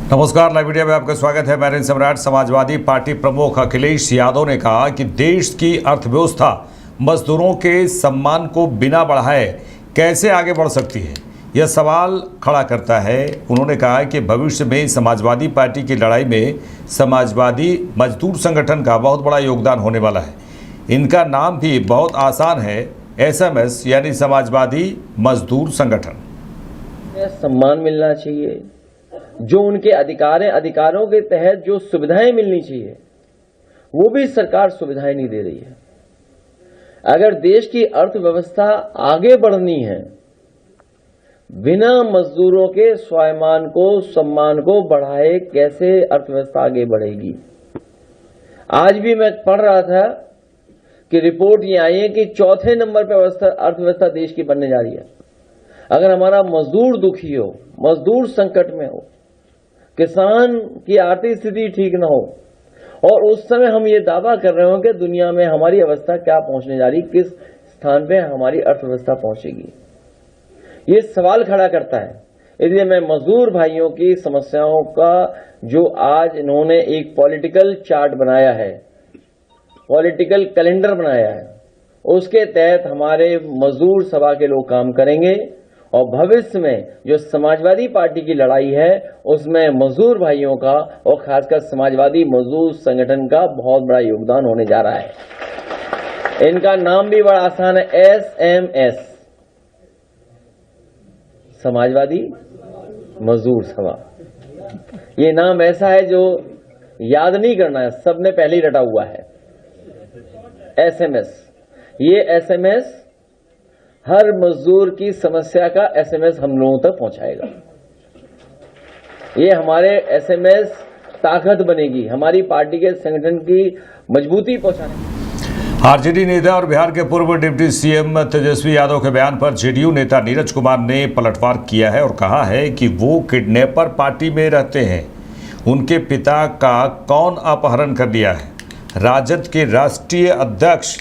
नमस्कार, live media में आपका स्वागत है। मैं सम्राट। समाजवादी पार्टी प्रमुख अखिलेश यादव ने कहा कि देश की अर्थव्यवस्था मजदूरों के सम्मान को बिना बढ़ाए कैसे आगे बढ़ सकती है, यह सवाल खड़ा करता है। उन्होंने कहा कि भविष्य में समाजवादी पार्टी की लड़ाई में समाजवादी मजदूर संगठन का बहुत बड़ा योगदान होने वाला है। इनका नाम भी बहुत आसान है, SMS यानी समाजवादी मजदूर संगठन। सम्मान मिलना चाहिए, जो उनके अधिकारों के तहत जो सुविधाएं मिलनी चाहिए वो भी सरकार सुविधाएं नहीं दे रही है। अगर देश की अर्थव्यवस्था आगे बढ़नी है, बिना मजदूरों के स्वाभिमान को, सम्मान को बढ़ाए कैसे अर्थव्यवस्था आगे बढ़ेगी। आज भी मैं पढ़ रहा था कि रिपोर्ट ये आई है कि चौथे नंबर पर अर्थव्यवस्था देश की बनने जा रही है। अगर हमारा मजदूर दुखी हो, मजदूर संकट में हो, किसान की आर्थिक स्थिति ठीक ना हो, और उस समय हम ये दावा कर रहे हो कि दुनिया में हमारी अवस्था क्या पहुंचने जा रही, किस स्थान पे हमारी अर्थव्यवस्था पहुंचेगी, ये सवाल खड़ा करता है। इसलिए मैं मजदूर भाइयों की समस्याओं का जो आज इन्होंने एक पॉलिटिकल चार्ट बनाया है, पॉलिटिकल कैलेंडर बनाया है, उसके तहत हमारे मजदूर सभा के लोग काम करेंगे और भविष्य में जो समाजवादी पार्टी की लड़ाई है उसमें मजदूर भाइयों का और खासकर समाजवादी मजदूर संगठन का बहुत बड़ा योगदान होने जा रहा है। इनका नाम भी बड़ा आसान है, SMS, समाजवादी मजदूर सभा। ये नाम ऐसा है जो याद नहीं करना है, सबने पहले ही रटा हुआ है। SMS, ये SMS हर मजदूर की समस्या का SMS हम लोगों तक पहुंचाएगा। ये हमारे SMS ताकत बनेगी, हमारी पार्टी के संगठन की मजबूती पहुंचाने। आरजेडी नेता और बिहार के पूर्व डिप्टी CM तेजस्वी यादव के बयान पर JDU नेता नीरज कुमार ने पलटवार किया है और कहा है कि वो किडनैपर पार्टी में रहते हैं। उनके पिता का कौन अपहरण कर लिया है। राजद के राष्ट्रीय अध्यक्ष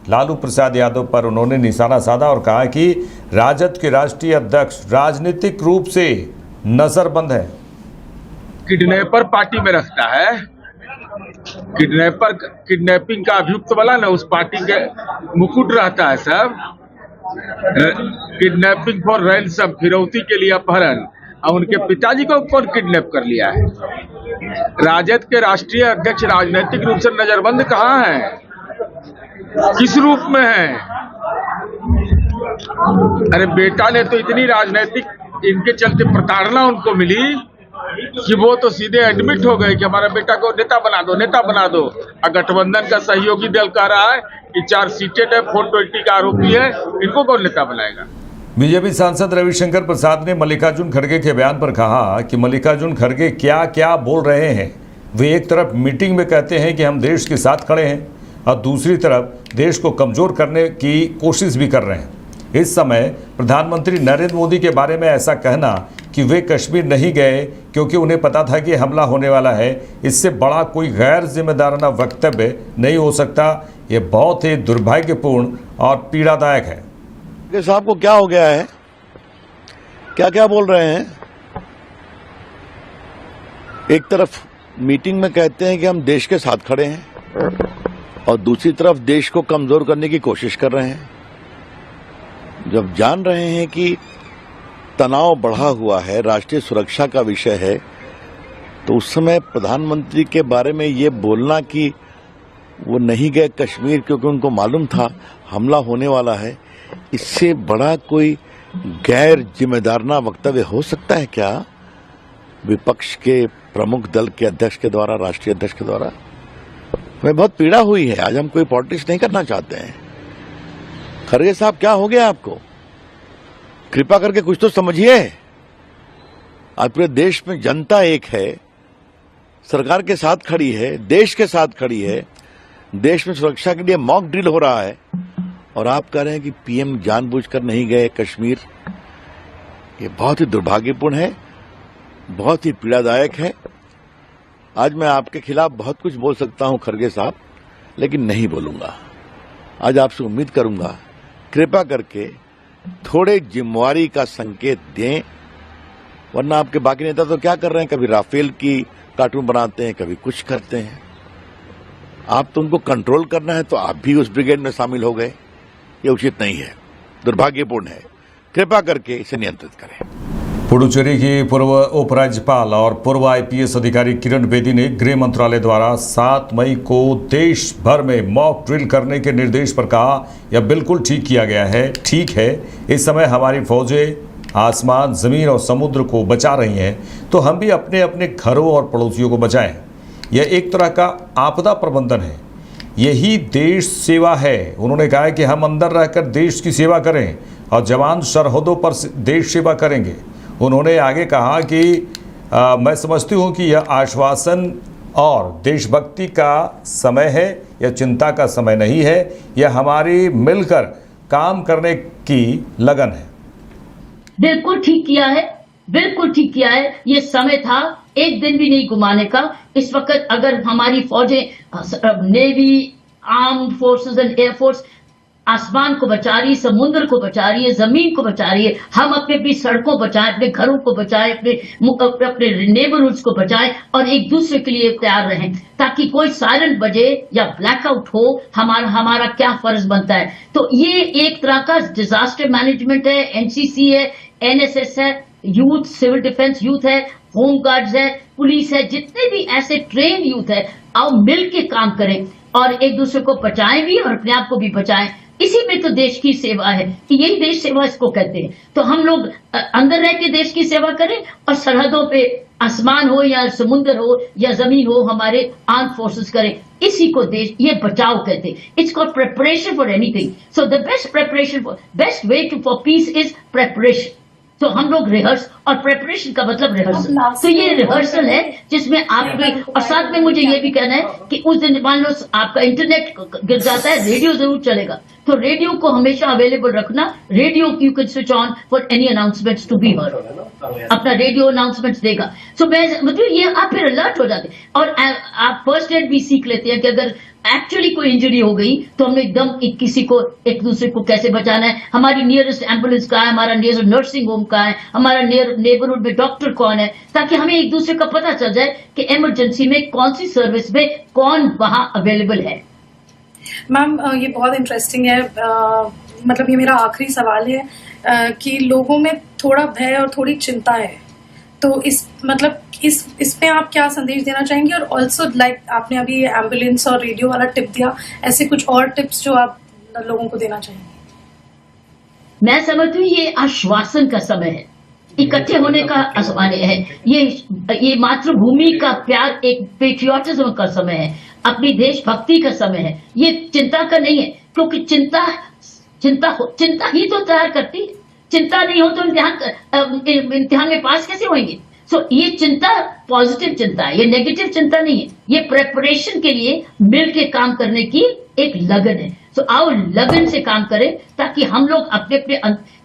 लालू प्रसाद यादव पर उन्होंने निशाना साधा और कहा कि राजद के राष्ट्रीय अध्यक्ष राजनीतिक रूप से नजरबंद है। किडनैपर पार्टी में रखता है। किडनैपिंग का अभियुक्त वाला ना उस पार्टी के मुकुट रहता है सब। किडनैपिंग फॉर रैंसम, फिरौती के लिए अपहरण। और उनके पिताजी को कौन किडनैप कर लिया है। राजद के राष्ट्रीय अध्यक्ष राजनीतिक रूप से नजरबंद कहाँ है, किस रूप में है। अरे बेटा ने तो इतनी राजनीतिक इनके चलते प्रताड़ना उनको मिली कि वो तो सीधे एडमिट हो गए कि हमारा बेटा को नेता बना दो, नेता बना दो। और गठबंधन का सहयोगी दल कह रहा है कि 4 सीटेड है, 420 का आरोपी है, इनको कौन नेता बनाएगा। बीजेपी सांसद रविशंकर प्रसाद ने मल्लिकार्जुन खड़गे के बयान पर कहा कि मल्लिकार्जुन खड़गे क्या क्या बोल रहे हैं। वे एक तरफ मीटिंग में कहते हैं कि हम देश के साथ खड़े हैं और दूसरी तरफ देश को कमज़ोर करने की कोशिश भी कर रहे हैं। इस समय प्रधानमंत्री नरेंद्र मोदी के बारे में ऐसा कहना कि वे कश्मीर नहीं गए क्योंकि उन्हें पता था कि हमला होने वाला है, इससे बड़ा कोई गैर जिम्मेदाराना वक्तव्य नहीं हो सकता। ये बहुत ही दुर्भाग्यपूर्ण और पीड़ादायक है। साहब को क्या हो गया है, क्या क्या बोल रहे हैं। एक तरफ मीटिंग में कहते हैं कि हम देश के साथ खड़े हैं और दूसरी तरफ देश को कमजोर करने की कोशिश कर रहे हैं। जब जान रहे हैं कि तनाव बढ़ा हुआ है, राष्ट्रीय सुरक्षा का विषय है, तो उस समय प्रधानमंत्री के बारे में ये बोलना कि वो नहीं गए कश्मीर क्योंकि उनको मालूम था हमला होने वाला है, इससे बड़ा कोई गैर जिम्मेदाराना वक्तव्य हो सकता है क्या विपक्ष के प्रमुख दल के अध्यक्ष के द्वारा, राष्ट्रीय अध्यक्ष के द्वारा। हमें बहुत पीड़ा हुई है। आज हम कोई पॉलिटिक्स नहीं करना चाहते हैं। खड़गे साहब, क्या हो गया आपको? कृपा करके कुछ तो समझिए। आज पूरे देश में जनता एक है, सरकार के साथ खड़ी है, देश के साथ खड़ी है, देश में सुरक्षा के लिए मॉक ड्रिल हो रहा है और आप कह रहे हैं कि PM जानबूझकर नहीं गए कश्मीर। ये बहुत ही दुर्भाग्यपूर्ण है, बहुत ही पीड़ादायक है। आज मैं आपके खिलाफ बहुत कुछ बोल सकता हूं खड़गे साहब, लेकिन नहीं बोलूंगा। आज आपसे उम्मीद करूंगा कृपा करके थोड़े जिम्मेवारी का संकेत दें वरना आपके बाकी नेता तो क्या कर रहे हैं, कभी राफेल की कार्टून बनाते हैं, कभी कुछ करते हैं। आप तो उनको कंट्रोल करना है तो आप भी उस ब्रिगेड में शामिल हो गए, ये उचित नहीं है, दुर्भाग्यपूर्ण है। कृपा करके इसे नियंत्रित करें। पुडुचेरी की पूर्व उपराज्यपाल और पूर्व आईपीएस अधिकारी किरण बेदी ने गृह मंत्रालय द्वारा 7 मई को देश भर में मॉक ड्रिल करने के निर्देश पर कहा, यह बिल्कुल ठीक किया गया है। ठीक है, इस समय हमारी फौजें आसमान, जमीन और समुद्र को बचा रही हैं, तो हम भी अपने अपने घरों और पड़ोसियों को बचाएं। यह एक तरह का आपदा प्रबंधन है, यही देश सेवा है। उन्होंने कहा कि हम अंदर रहकर देश की सेवा करें और जवान सरहदों पर देश सेवा करेंगे। उन्होंने आगे कहा कि मैं समझती हूं कि यह आश्वासन और देशभक्ति का समय है, यह चिंता का समय नहीं है, यह हमारी मिलकर काम करने की लगन है। बिल्कुल ठीक किया है, बिल्कुल ठीक किया है। ये समय था एक दिन भी नहीं घुमाने का। इस वक्त अगर हमारी फौजें, navy, armed forces and air force आसमान को बचा रही है, समुद्र को बचा रही है, जमीन को बचा रही है, हम अपनी सड़कों बचाएं, अपने घरों को बचाएं, अपने नेबरहुड्स को बचाएं और एक दूसरे के लिए तैयार रहें, ताकि कोई सायरन बजे या ब्लैकआउट हो, हमारा क्या फर्ज बनता है। तो ये एक तरह का डिजास्टर मैनेजमेंट है, एनसीसी है, एनएसएस है, यूथ, सिविल डिफेंस यूथ है, होम गार्ड्स है, पुलिस है, जितने भी ऐसे ट्रेन यूथ है, आओ मिल के काम करें और एक दूसरे को बचाएं भी और अपने आप को भी बचाएं। इसी में तो देश की सेवा है, कि यही देश सेवा इसको कहते हैं। तो हम लोग अंदर रह के देश की सेवा करें और सरहदों पे आसमान हो या समुद्र हो या जमीन हो, हमारे आर्म फोर्सेस करें। इसी को देश, ये बचाव कहते हैं। It's called preparation for anything. So the best preparation best way to for peace is preparation. तो हम लोग रिहर्स, और प्रेपरेशन का मतलब रिहर्सल। तो ये रिहर्सल है जिसमें आप, और साथ में मुझे ये भी कहना है कि उस दिन मान लो आपका इंटरनेट गिर जाता है, रेडियो जरूर चलेगा, तो रेडियो को हमेशा अवेलेबल रखना। Radio you can switch on for any announcements to be heard, अपना रेडियो अनाउंसमेंट्स देगा। सो मैं मतलब ये आप फिर अलर्ट हो जाते हैं और आप फर्स्ट एड भी सीख लेते हैं कि अगर एक्चुअली कोई इंजरी हो गई तो हमें एकदम किसी को, एक दूसरे को कैसे बचाना है, हमारी नियरेस्ट एम्बुलेंस कहाँ है, हमारा नियरेस्ट नर्सिंग होम कहाँ है, हमारा नेबरहुड में डॉक्टर कौन है, ताकि हमें एक दूसरे का पता चल जाए कि इमरजेंसी में कौन सी सर्विस में कौन वहां अवेलेबल है। मैम, ये बहुत इंटरेस्टिंग है। मतलब ये मेरा आखिरी सवाल है कि लोगों में थोड़ा भय और थोड़ी चिंता है, तो इस पे आप क्या संदेश देना चाहेंगे? और ऑल्सो आपने अभी एम्बुलेंस और रेडियो वाला टिप दिया, ऐसे कुछ और टिप्स जो आप लोगों को देना चाहेंगे? मैं समझती हूँ ये आश्वासन का समय है, इकट्ठे होने का समय है, ये मातृभूमि का प्यार, एक पेट्रियोटिज्म का समय है, अपनी देशभक्ति का समय है। ये चिंता का नहीं है, क्योंकि चिंता ही तो तैयार करती है। चिंता नहीं हो तो इम्तिहान में पास कैसे होंगे? सो ये चिंता पॉजिटिव चिंता है, ये नेगेटिव चिंता नहीं है। ये प्रेपरेशन के लिए मिल के काम करने की एक लगन है। सो आओ लगन से काम करें, ताकि हम लोग अपने अपने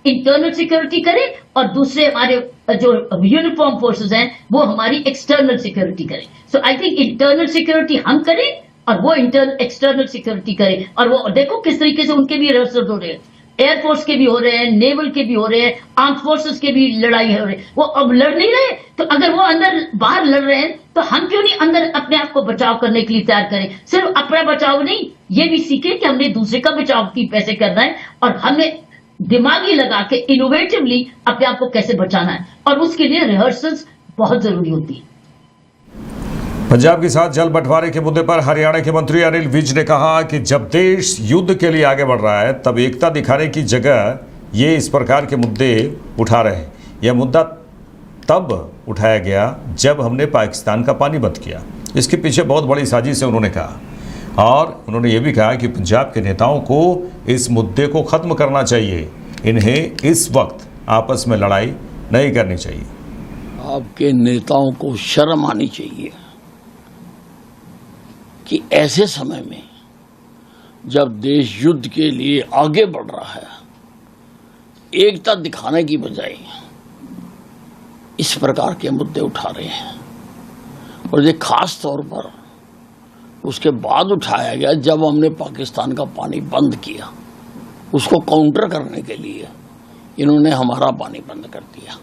इंटरनल सिक्योरिटी करें और दूसरे हमारे जो यूनिफॉर्म फोर्सेस हैं वो हमारी एक्सटर्नल सिक्योरिटी करें। सो आई थिंक इंटरनल सिक्योरिटी हम करें और वो एक्सटर्नल सिक्योरिटी करें। और वो देखो किस तरीके से उनके भी रिहर्सल हो रहे हैं, एयरफोर्स के भी हो रहे हैं, नेवल के भी हो रहे हैं, आर्म फोर्सेस के भी लड़ाई हो रही है। वो अब लड़ नहीं रहे, तो अगर वो अंदर बाहर लड़ रहे हैं तो हम क्यों नहीं अंदर अपने आप को बचाव करने के लिए तैयार करें? सिर्फ अपना बचाव नहीं, ये भी सीखें कि हमने दूसरे का बचाव कैसे करना है और हमें दिमागी लगा के इनोवेटिवली अपने आप को कैसे बचाना है, और उसके लिए रिहर्सल्स बहुत जरूरी होती है। पंजाब के साथ जल बंटवारे के मुद्दे पर हरियाणा के मंत्री अनिल विज ने कहा कि जब देश युद्ध के लिए आगे बढ़ रहा है तब एकता दिखाने की जगह ये इस प्रकार के मुद्दे उठा रहे हैं। यह मुद्दा तब उठाया गया जब हमने पाकिस्तान का पानी बंद किया। इसके पीछे बहुत बड़ी साजिश है, उन्होंने कहा। और उन्होंने ये भी कहा कि पंजाब के नेताओं को इस मुद्दे को ख़त्म करना चाहिए, इन्हें इस वक्त आपस में लड़ाई नहीं करनी चाहिए। आपके नेताओं को शर्म आनी चाहिए कि ऐसे समय में जब देश युद्ध के लिए आगे बढ़ रहा है, एकता दिखाने की बजाय इस प्रकार के मुद्दे उठा रहे हैं। और ये खास तौर पर उसके बाद उठाया गया जब हमने पाकिस्तान का पानी बंद किया। उसको काउंटर करने के लिए इन्होंने हमारा पानी बंद कर दिया।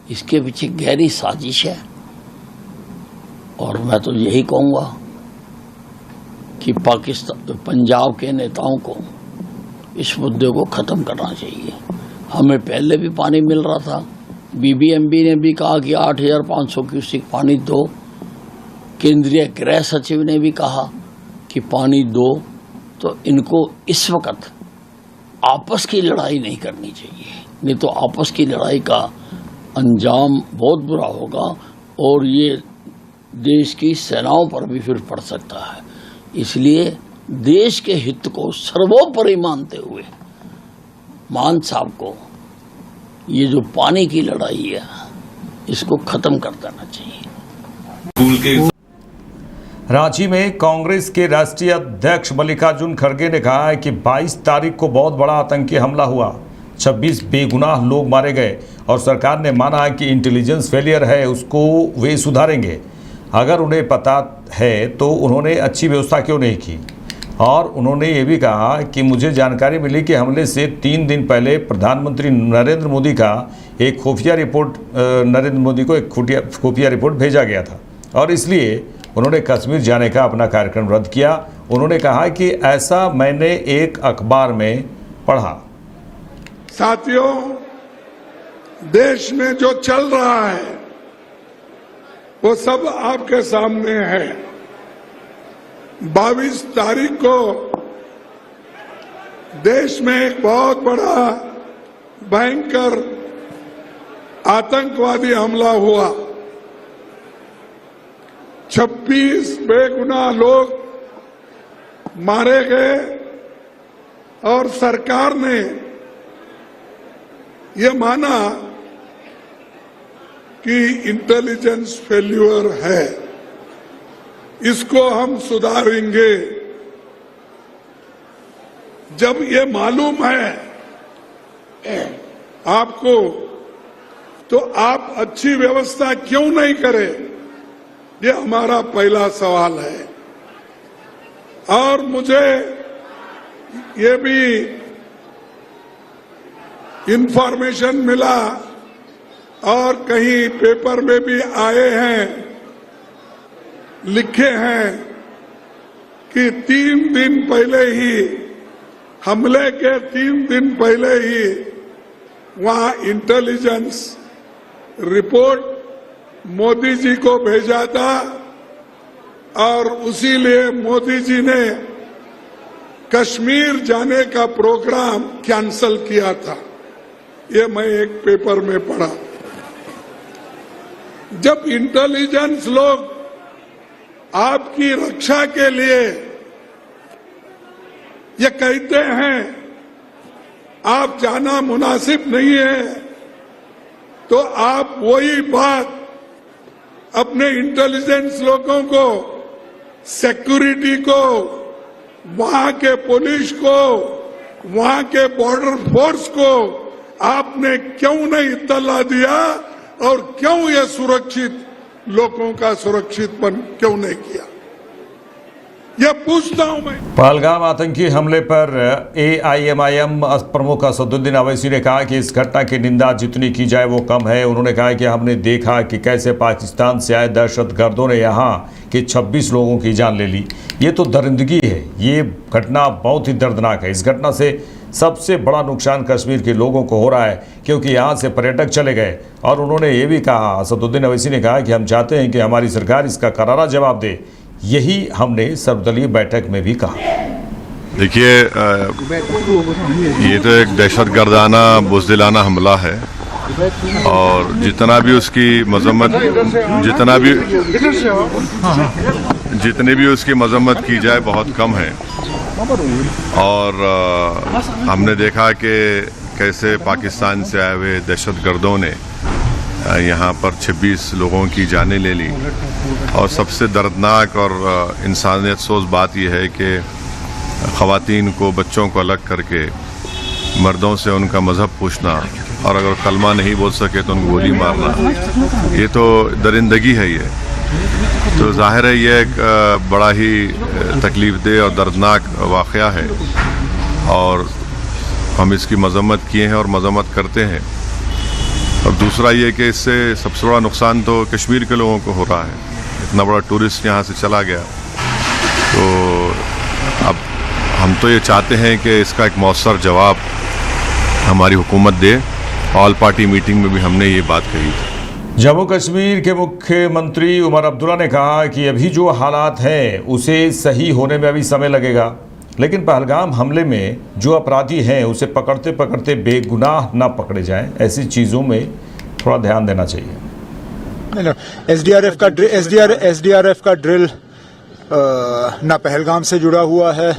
इसके पीछे गहरी साजिश है। और मैं तो यही कहूँगा कि पाकिस्तान पंजाब के नेताओं को इस मुद्दे को ख़त्म करना चाहिए। हमें पहले भी पानी मिल रहा था, बीबीएमबी ने भी कहा कि 8,500 क्यूसेक पानी दो, केंद्रीय गृह सचिव ने भी कहा कि पानी दो। तो इनको इस वक्त आपस की लड़ाई नहीं करनी चाहिए, नहीं तो आपस की लड़ाई का अंजाम बहुत बुरा होगा और ये देश की सेनाओं पर भी फिर पड़ सकता है। इसलिए देश के हित को सर्वोपरि मानते हुए मान साहब को ये जो पानी की लड़ाई है इसको खत्म कर देना चाहिए। रांची में कांग्रेस के राष्ट्रीय अध्यक्ष मल्लिकार्जुन खड़गे ने कहा है कि 22 तारीख को बहुत बड़ा आतंकी हमला हुआ, 26 बेगुनाह लोग मारे गए और सरकार ने माना है कि इंटेलिजेंस फेलियर है, उसको वे सुधारेंगे। अगर उन्हें पता है तो उन्होंने अच्छी व्यवस्था क्यों नहीं की। और उन्होंने ये भी कहा कि मुझे जानकारी मिली कि हमले से 3 दिन पहले प्रधानमंत्री नरेंद्र मोदी का एक खुफिया रिपोर्ट भेजा गया था और इसलिए उन्होंने कश्मीर जाने का अपना कार्यक्रम रद्द किया। उन्होंने कहा कि ऐसा मैंने एक अखबार में पढ़ा। साथियों, देश में जो चल रहा है वो सब आपके सामने है। 22 तारीख को देश में एक बहुत बड़ा भयंकर आतंकवादी हमला हुआ, 26 बेगुनाह लोग मारे गए और सरकार ने ये माना कि इंटेलिजेंस फेल्यूर है, इसको हम सुधारेंगे। जब ये मालूम है आपको तो आप अच्छी व्यवस्था क्यों नहीं करें, ये हमारा पहला सवाल है। और मुझे ये भी इंफॉर्मेशन मिला और कहीं पेपर में भी आए हैं, लिखे हैं कि 3 दिन पहले ही, हमले के 3 दिन पहले ही वहां इंटेलिजेंस रिपोर्ट मोदी जी को भेजा था और उसीलिए मोदी जी ने कश्मीर जाने का प्रोग्राम कैंसल किया था। ये मैं एक पेपर में पढ़ा। जब इंटेलिजेंस लोग आपकी रक्षा के लिए ये कहते हैं आप जाना मुनासिब नहीं है, तो आप वही बात अपने इंटेलिजेंस लोगों को, सिक्योरिटी को, वहां के पुलिस को, वहां के बॉर्डर फोर्स को आपने क्यों नहीं इत्तला दिया और क्यों ये सुरक्षित लोगों का सुरक्षितपन क्यों नहीं किया, ये पूछता हूं मैं। पहलगाम आतंकी हमले पर AIMIM प्रमुख असदुद्दीन अवैसी ने कहा कि इस घटना की निंदा जितनी की जाए वो कम है। उन्होंने कहा कि हमने देखा कि कैसे पाकिस्तान से आए दहशतगर्दों ने यहाँ के 26 लोगों की जान ले ली। ये तो दरिंदगी है, ये घटना बहुत ही दर्दनाक है। इस घटना से सबसे बड़ा नुकसान कश्मीर के लोगों को हो रहा है क्योंकि यहाँ से पर्यटक चले गए। और उन्होंने ये भी कहा, असदुद्दीन अवैसी ने कहा कि हम चाहते हैं कि हमारी सरकार इसका करारा जवाब दे। यही हमने सर्वदलीय बैठक में भी कहा। देखिए, ये तो एक दहशतगर्दाना बुज़दिलाना हमला है और जितना भी उसकी मजम्मत जितनी भी उसकी मजम्मत की जाए बहुत कम है। और हमने देखा कि कैसे पाकिस्तान से आए हुए दहशतगर्दों ने यहाँ पर 26 लोगों की जानें ले ली। और सबसे दर्दनाक और इंसानियत सोच बात यह है कि ख़वातीन को, बच्चों को अलग करके मर्दों से उनका मज़हब पूछना और अगर कलमा नहीं बोल सके तो उनको गोली मारना, ये तो दरिंदगी है। ये तो जाहिर है ये एक बड़ा ही तकलीफ़देह और दर्दनाक वाक़या है और हम इसकी मज़म्मत किए हैं और मज़म्मत करते हैं। और दूसरा ये कि इससे सबसे बड़ा नुकसान तो कश्मीर के लोगों को हो रहा है। इतना बड़ा टूरिस्ट यहाँ से चला गया, तो अब हम तो ये चाहते हैं कि इसका एक मौसर जवाब हमारी हुकूमत दे। ऑल पार्टी मीटिंग में भी हमने ये बात कही थी। जम्मू कश्मीर के मुख्यमंत्री उमर अब्दुल्ला ने कहा कि अभी जो हालात हैं उसे सही होने में अभी समय लगेगा, लेकिन पहलगाम हमले में जो अपराधी हैं उसे पकड़ते पकड़ते बेगुनाह ना पकड़े जाएं, ऐसी चीज़ों में थोड़ा ध्यान देना चाहिए। एसडीआरएफ का ड्रिल ना पहलगाम से जुड़ा हुआ है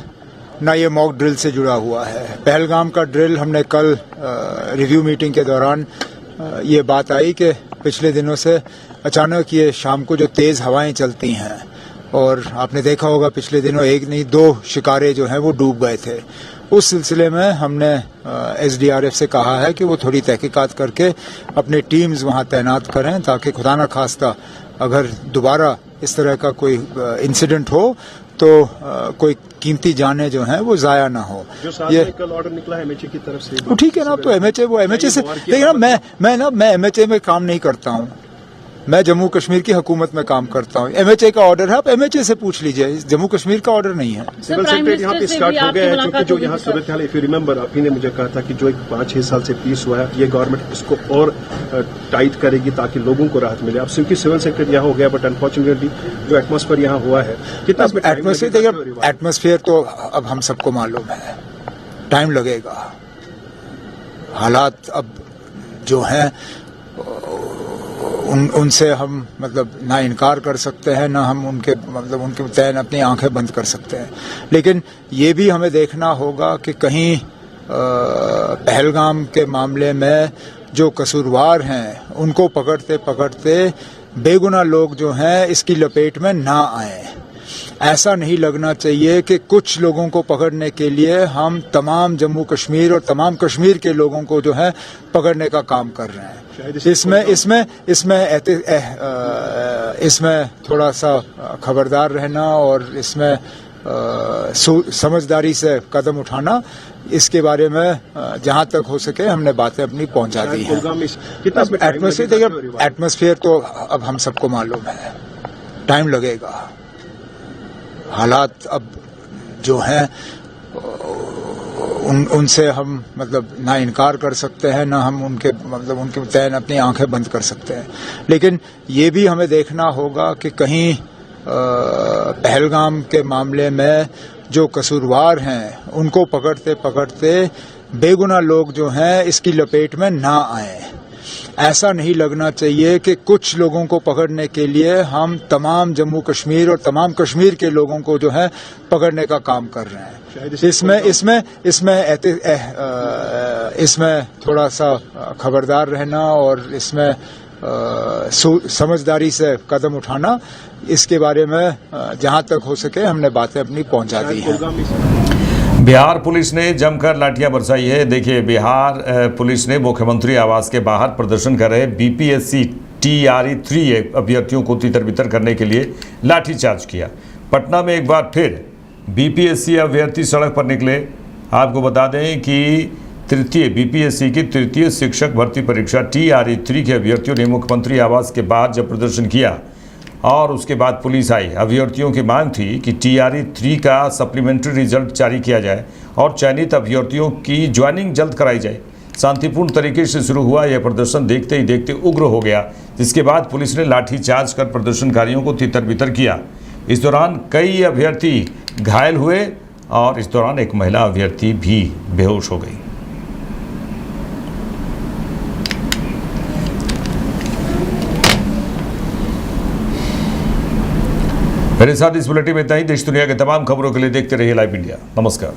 ना ये मॉक ड्रिल से जुड़ा हुआ है। पहलगाम का ड्रिल हमने कल रिव्यू मीटिंग के दौरान ये बात आई कि पिछले दिनों से अचानक ये शाम को जो तेज़ हवाएं चलती हैं, और आपने देखा होगा पिछले दिनों एक नहीं 2 शिकारे जो हैं वो डूब गए थे। उस सिलसिले में हमने एसडीआरएफ से कहा है कि वो थोड़ी तहकीकात करके अपने टीम्स वहाँ तैनात करें, ताकि खुदा न खास्ता अगर दोबारा इस तरह का कोई इंसिडेंट हो तो कोई कीमती जानें जो हैं वो जाया ना हो। ये कल ऑर्डर निकला है एमएचए की तरफ से, वो ठीक है ना। तो एमएचए से देखिए ना, मैं एमएचए में काम नहीं करता हूँ, मैं जम्मू कश्मीर की हुकूमत में काम करता हूँ। एमएचए का ऑर्डर है, आप एमएचए से पूछ लीजिए, जम्मू कश्मीर का ऑर्डर नहीं है। सिविल सेक्रेटरी यहाँ पे स्टार्ट हो गया है, क्योंकि जो यहाँ सूरत हाल, इफ यू रिमेंबर, आप ही ने मुझे कहा था कि जो एक 5-6 साल से पीस हुआ है, ये गवर्नमेंट इसको और टाइट करेगी ताकि लोगों को राहत मिले। अब क्योंकि सिविल सेक्रेटरी यहाँ हो गया, बट अनफॉर्चुनेटली जो एटमॉस्फेयर यहाँ हुआ है, कितना एटमॉस्फेयर तो अब हम सबको मालूम है, टाइम लगेगा। हालात अब जो हैं उनसे हम मतलब ना इनकार कर सकते हैं, ना हम उनके तय अपनी आंखें बंद कर सकते हैं। लेकिन ये भी हमें देखना होगा कि कहीं पहलगाम के मामले में जो कसूरवार हैं उनको पकड़ते पकड़ते बेगुनाह लोग जो हैं इसकी लपेट में ना आए। ऐसा नहीं लगना चाहिए कि कुछ लोगों को पकड़ने के लिए हम तमाम जम्मू कश्मीर और तमाम कश्मीर के लोगों को जो है पकड़ने का काम कर रहे हैं। इसमें थोड़ा सा खबरदार रहना और इसमें समझदारी से कदम उठाना, इसके बारे में जहां तक हो सके हमने बातें अपनी पहुंचा दी हैं। एटमॉस्फेयर तो अब हम सबको मालूम है, टाइम लगेगा। हालात अब जो हैं उनसे हम मतलब ना इनकार कर सकते हैं, ना हम उनके तय अपनी आंखें बंद कर सकते हैं। लेकिन ये भी हमें देखना होगा कि कहीं पहलगाम के मामले में जो कसूरवार हैं उनको पकड़ते पकड़ते बेगुनाह लोग जो हैं इसकी लपेट में ना आए। ऐसा नहीं लगना चाहिए कि कुछ लोगों को पकड़ने के लिए हम तमाम जम्मू कश्मीर और तमाम कश्मीर के लोगों को जो है पकड़ने का काम कर रहे हैं। इसमें थोड़ा सा खबरदार रहना और इसमें समझदारी से कदम उठाना, इसके बारे में जहां तक हो सके हमने बातें अपनी पहुंचा दी हैं। बिहार पुलिस ने जमकर लाठियां बरसाई है। देखिए, बिहार पुलिस ने मुख्यमंत्री आवास के बाहर प्रदर्शन कर रहे बीपीएससी TRE 3 अभ्यर्थियों को तितर-बितर करने के लिए लाठीचार्ज किया। पटना में एक बार फिर बीपीएससी अभ्यर्थी सड़क पर निकले। आपको बता दें कि बीपीएससी की तृतीय शिक्षक भर्ती परीक्षा TRE 3 के अभ्यर्थियों ने मुख्यमंत्री आवास के बाहर जब प्रदर्शन किया और उसके बाद पुलिस आई। अभ्यर्थियों की मांग थी कि TRE 3 का सप्लीमेंट्री रिजल्ट जारी किया जाए और चयनित अभ्यर्थियों की ज्वाइनिंग जल्द कराई जाए। शांतिपूर्ण तरीके से शुरू हुआ यह प्रदर्शन देखते ही देखते उग्र हो गया, जिसके बाद पुलिस ने लाठीचार्ज कर प्रदर्शनकारियों को तितर-बितर किया। इस दौरान कई अभ्यर्थी घायल हुए और इस दौरान एक महिला अभ्यर्थी भी बेहोश हो गई। मेरे साथ इस बुलेटिन में इतना ही। देश दुनिया के तमाम खबरों के लिए देखते रहिए लाइव इंडिया। नमस्कार।